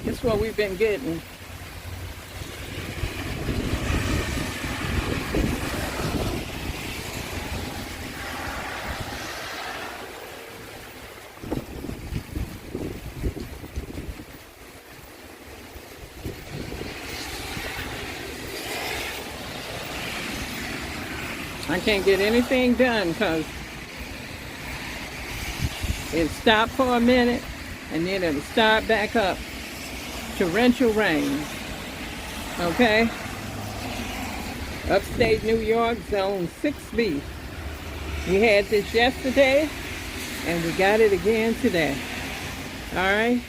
That's what we've been getting. I can't get anything done because it stopped for a minute and then it'll start back up. Torrential rain. Okay? Upstate New York, zone 6B. We had this yesterday and we got it again today. All right?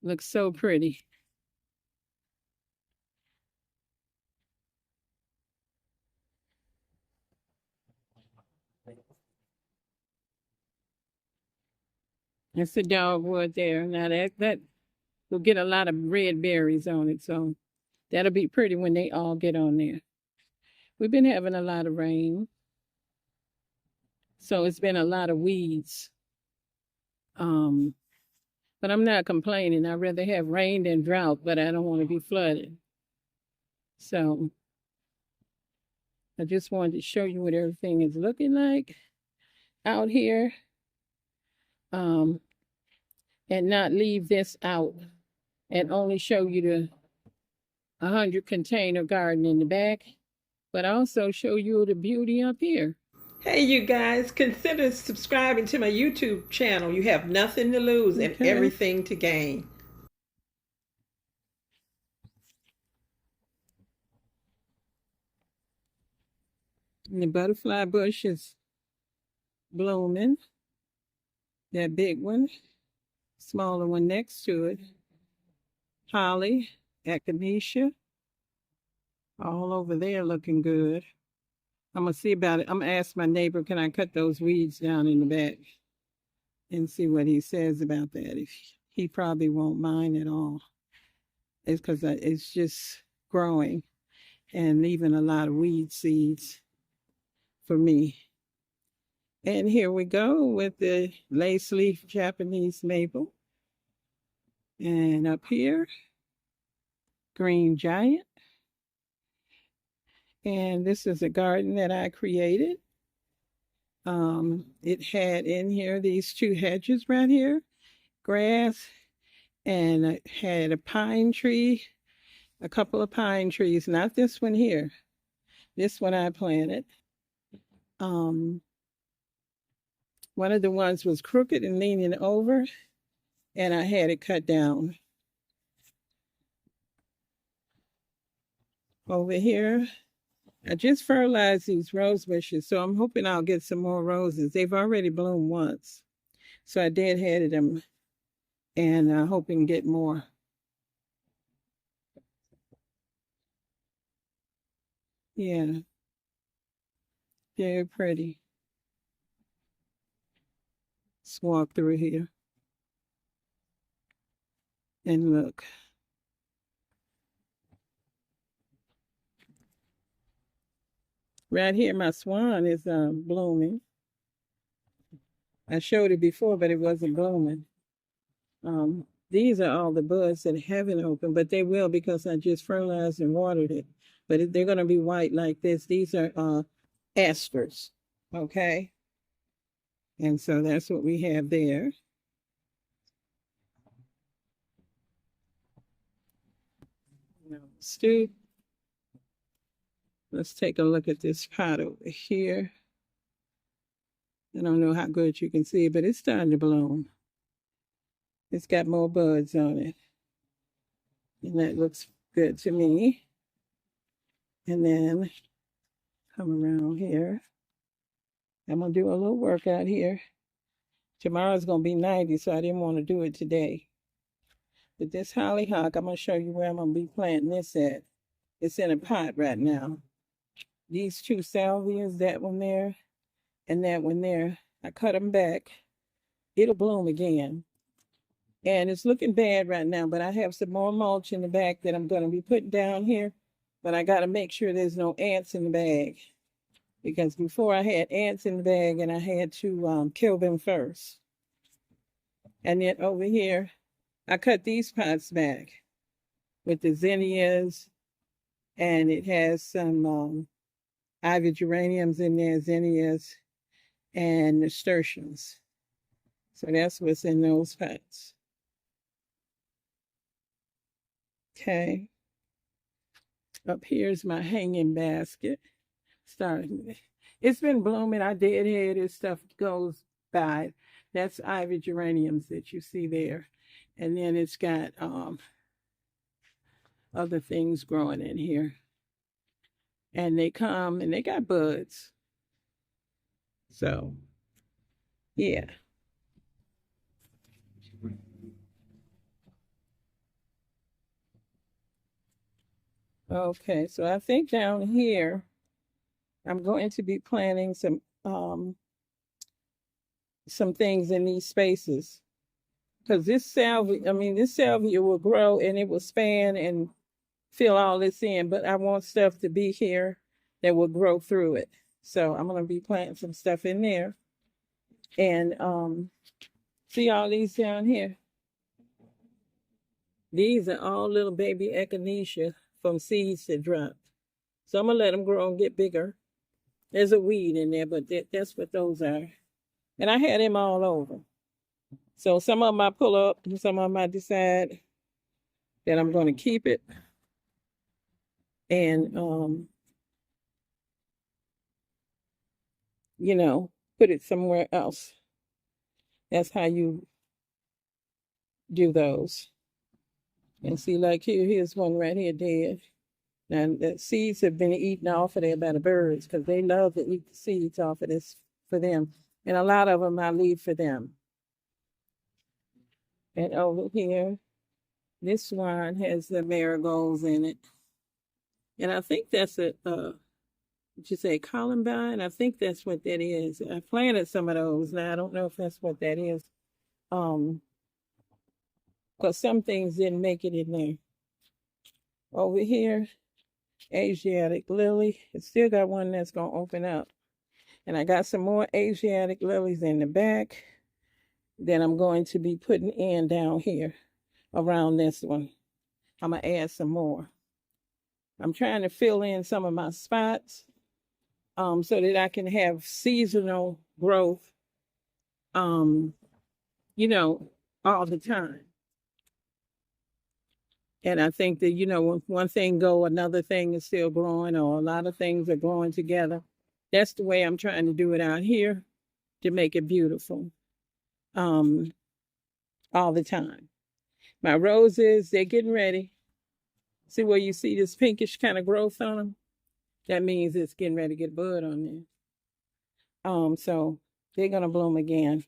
Looks so pretty. It's the dogwood there. Now that will get a lot of red berries on it, so that'll be pretty when they all get on there. We've been having a lot of rain, so it's been a lot of weeds. But I'm not complaining. I'd rather have rain than drought, but I don't want to be flooded. So I just wanted to show you what everything is looking like out here. And not leave this out and only show you the 100 container garden in the back, but also show you the beauty up here. Hey, you guys, consider subscribing to my YouTube channel. You have nothing to lose and everything to gain. And the butterfly bush is blooming. That big one, smaller one next to it. Holly, echinacea, all over there looking good. I'm going to see about it. I'm going to ask my neighbor, can I cut those weeds down in the back and see what he says about that. If he probably won't mind at all. It's because it's just growing and leaving a lot of weed seeds for me. And here we go with the lace leaf Japanese maple. And up here, green giant. And this is a garden that I created. It had in here these two hedges right here, grass, and it had a pine tree, a couple of pine trees, not this one here. This one I planted. One of the ones was crooked and leaning over, and I had it cut down. Over here, I just fertilized these rose bushes, so I'm hoping I'll get some more roses. They've already bloomed once, so I deadheaded them, and I'm hoping to get more. Yeah, very pretty. Let's walk through here and look. Right here, my swan is blooming. I showed it before, but it wasn't blooming. These are all the buds that haven't opened, but they will because I just fertilized and watered it. But they're going to be white like this. These are asters, okay? And so that's what we have there. Stu, let's take a look at this pot over here. I don't know how good you can see it, but it's starting to bloom. It's got more buds on it. And that looks good to me. And then come around here. I'm going to do a little workout here. Tomorrow's going to be 90, so I didn't want to do it today. But this hollyhock, I'm going to show you where I'm going to be planting this at. It's in a pot right now. These two salvias, that one there and that one there, I cut them back. It'll bloom again. And it's looking bad right now, but I have some more mulch in the back that I'm going to be putting down here. But I got to make sure there's no ants in the bag. Because before I had ants in the bag and I had to kill them first. And then over here, I cut these pots back with the zinnias, and it has some ivy geraniums in there, zinnias, and nasturtiums. So that's what's in those pots. Okay. Up here's my hanging basket. Starting. It's been blooming. I deadhead as stuff goes by. That's ivy geraniums that you see there. And then it's got other things growing in here. And they come and they got buds. So, yeah. Okay, so I think down here I'm going to be planting some things in these spaces. Because this salvia will grow and it will span and fill all this in, but I want stuff to be here that will grow through it. So I'm gonna be planting some stuff in there. And see all these down here? These are all little baby echinacea from seeds that dropped. So I'm gonna let them grow and get bigger. There's a weed in there, but that's what those are. And I had them all over. So some of them I pull up, and some of them I decide that I'm going to keep it and, put it somewhere else. That's how you do those. And see, like here's one right here dead. Now the seeds have been eaten off of there by the birds because they love to eat the seeds off of this for them. And a lot of them I leave for them. And over here, this one has the marigolds in it. And I think that's what you say, columbine? I think that's what that is. I planted some of those. Now I don't know if that's what that is. Because some things didn't make it in there. Over here, Asiatic lily. It's still got one that's gonna open up. And I got some more Asiatic lilies in the back that I'm going to be putting in down here around this one. I'm gonna add some more. I'm trying to fill in some of my spots so that I can have seasonal growth, all the time. And I think that, when one thing go, another thing is still growing, or a lot of things are growing together. That's the way I'm trying to do it out here to make it beautiful all the time. My roses, they're getting ready. See where you see this pinkish kind of growth on them? That means it's getting ready to get bud on there. So they're going to bloom again.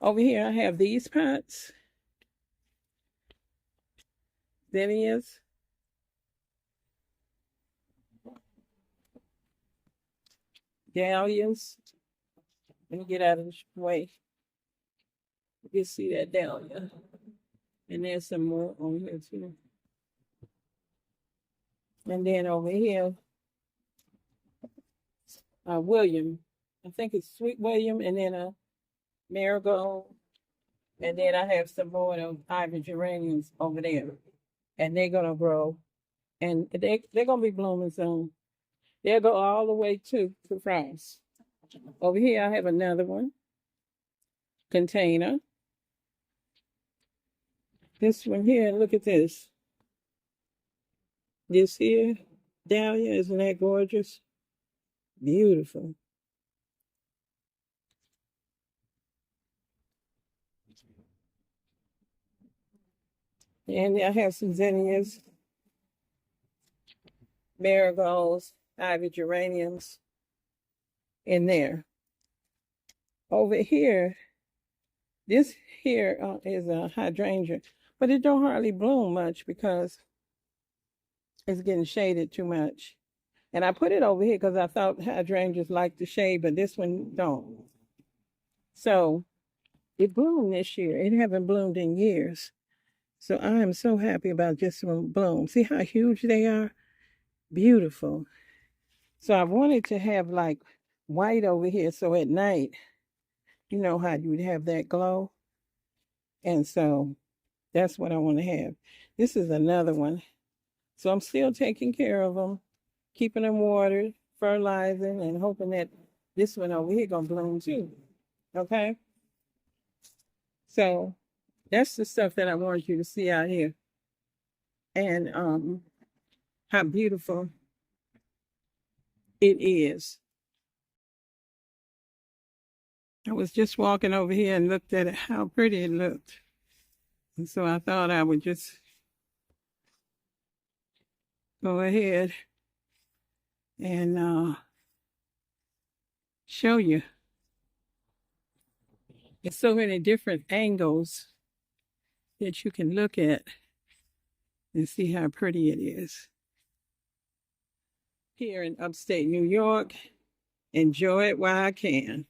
Over here, I have these pots. Zinnias. Dahlias. Let me get out of the way. You can see that dahlia. And there's some more on here too. And then over here, William. I think it's Sweet William, and then a marigold. And then I have some more of those ivy geraniums over there. And they're going to grow. And they're going to be blooming soon. They'll go all the way to frost. Over here, I have another one. Container. This one here, look at this. This here, dahlia, isn't that gorgeous? Beautiful. And I have some zinnias, marigolds, ivy geraniums in there. Over here, this here is a hydrangea, but it don't hardly bloom much because it's getting shaded too much. And I put it over here because I thought hydrangeas like the shade, but this one don't. So it bloomed this year. It haven't bloomed in years. So I am so happy about just one bloom. See how huge they are? Beautiful. So I wanted to have like white over here. So at night, you know how you would have that glow. And so That's what I want to have. This is another one. So I'm still taking care of them, keeping them watered, fertilizing, and hoping that this one over here gonna bloom too. Okay? So that's the stuff that I want you to see out here. And how beautiful it is. I was just walking over here and looked at it, how pretty it looked. And so I thought I would just go ahead and show you. There's so many different angles that you can look at and see how pretty it is. Here in upstate New York, enjoy it while I can.